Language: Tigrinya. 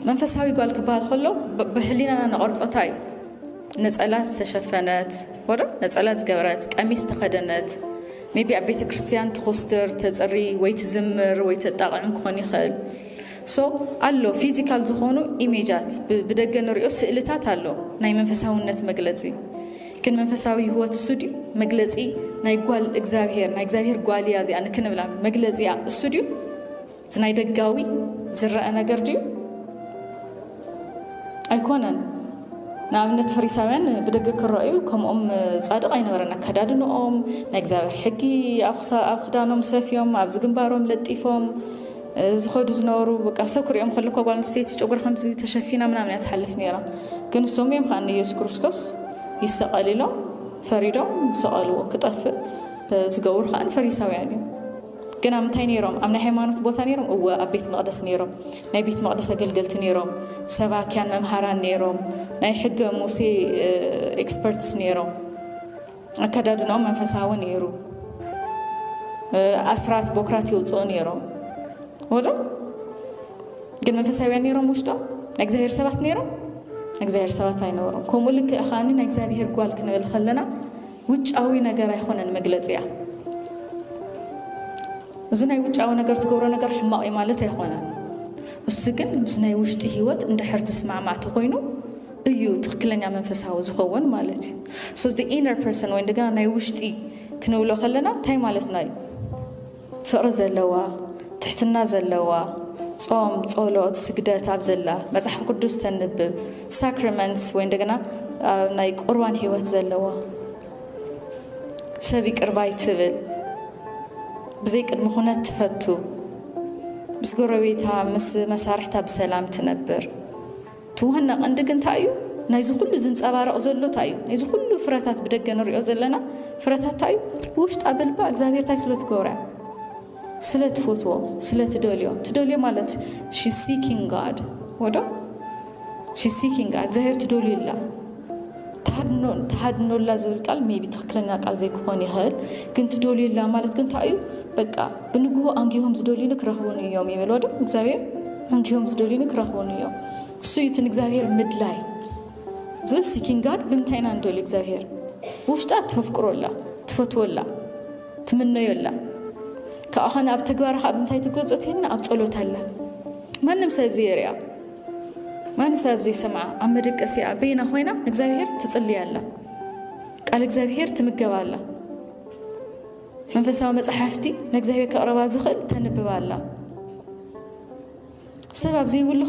መንፈሳዊ ጓል ክባል ከሎ በህሊናና ነቆርጾታይ ነጸላት ተሸፈነት ወደ ነጸላት ገበረት ቀሚስ ተኸደነት ሜቢ ኣብ ቤተ ክርስቲያን ትኹስትር ተጽሪ ወይ ትዝምር ወይ ተጣቕዕም ክኾን ይኽእል ሶ አሎ ፊዚካል ዝኾኑ ኢሜጃት ብደገ ንሪኦ ስእልታት አሎ ናይ መንፈሳውነት መግለጺ ግን መንፈሳዊ ህይወት እሱ ድዩ መግለጺ ናይ ጓል እግዚአብሔር ጓል እያ እዚኣ ንክንብላ መግለጺ እሱ ድዩ ዝናይ ደጋዊ ዝረአ ነገር ድዩ ኣይኮነን ንኣብነት ፈሪሳውያን ብደገ ክረአዩ ከምኦም ጻድቕ ኣይነበረን ኣከዳድንኦም ናይ እግዚአብሔር ሕጊ ኣብ ክዳኖም ሰፍዮም ኣብ ዝግንባሮም ለጢፎም ዝኸዱ ዝነበሩ በቃ ሰብ ክሪኦም ከለኳ ጓል ኣንስተይቲ ጨጉሪ ከምዚ ተሸፊና ምናምን እያ ትሓልፍ ነይራ ግን እሶም እዮም ከዓ ንኢየሱስ ክርስቶስ ይሰቐል ኢሎም ፈሪዶም ዝሰቐልዎ ክጠፍእ ዝገብሩ ከዓ ፈሪሳውያን እዮም ግን ኣብ ምንታይ ነይሮም ኣብ ናይ ሃይማኖት ቦታ ነይሮም እወ ኣብ ቤት መቕደስ ነይሮም ናይ ቤት መቕደስ ኣገልገልቲ ነይሮም ሰባክያን መምሃራን ነይሮም ናይ ሕገ ሙሴ ኤክስፐርትስ ነይሮም ኣከዳድንኦም መንፈሳዊ ነይሩ ኣስራት ቦክራት ይውፅኡ ነይሮም ወዶ ግን መንፈሳውያን ነይሮም ውሽጦም ናይ እግዚአብሔር ሰባት ነይሮም እግዚአብሔር ሰባት ኣይነበሮም ከምኡ ልክ እኻኒ ናይ እግዚአብሔር ጓል ክንብል ከለና ውጫዊ ነገር ኣይኮነን መግለጺያ እዚ ናይ ውጫዊ ነገር ትገብሮ ነገር ሕማቕ ማለት ኣይኮነን እሱ ግን ምስ ናይ ውሽጢ ህይወት እንድሕር ዝስማዕማዕቲ ኮይኑ እዩ ትክክለኛ መንፈሳዊ ዝኸውን ማለት እዩ ሶ the inner person ወይ እንደገና ናይ ውሽጢ ክንብሎ ከለና እንታይ ማለትና እዩ ፍቕሪ ዘለዋ ትሕትና ዘለዋ ጾም ጸሎት ስግደት ኣብ ዘላ መጽሓፍ ቅዱስ ተንብብ ሳክራመንትስ ወይ እንደገና ናይ ቁርባን ህይወት ዘለዋ ሰብ ይቅር ባይ ትብል ብዘይ ቅድሚ ኩነት ትፈቱ ምስ ጎረቤታ ምስ መሳርሕታ ብሰላም ትነብር ትውህና ቀንዲ ግን እንታይ እዩ ናይዚ ኩሉ ዝንጸባረቕ ዘሎ እንታይ እዩ ናይዚ ኩሉ ፍረታት ብደገ ንሪኦ ዘለና ፍረታት እንታይ እዩ ውሽጣ በልባ እግዚአብሔር ታይ ስለ ትገብራ ስለ ትፈትዎ ስለ ትደልዮ ማለት she's seeking God ወዶ she's seeking God እግዚአብሔር ትደልዩላ ተሃድኖላ ዝብል ቃል ሜቢ ትክክለኛ ቃል ዘይክኾን ይኽእል ግን ትደልዩላ ማለት ግን እንታይ እዩ በቃ ብንግሆ አንጊሆም ዝደልዩን ክረኽቡን እዮም ይብል ወዶ እግዚአብሔር አንጊሆም ዝደልዩን ክረኽቡን እዮም እሱ ይትን እግዚአብሔር ምድላይ ዝብል seeking God ብምንታይና እንደል እግዚአብሔር ብውሽጣ ተፍቅሮላ ትፈትወላ ትምነዮላ ከአኸን ኣብ ተግባርኻ ኣብ እንታይ ትገልጾትልና ኣብ ጸሎታላ ማንም ሰብ ዘይርያ ማንም ሰብ ዘይሰምዓ ኣብ መደቀሲያ በይና ኾይና እግዚአብሔር ትጽልያላ ቃል እግዚአብሔር ትምገባላ መንፈሳዊ መጽሓፍቲ ለእግዚአብሔር ከቕረባ ዝኽእል ተንብባላ ሰብ ኣብ ዘይብሉ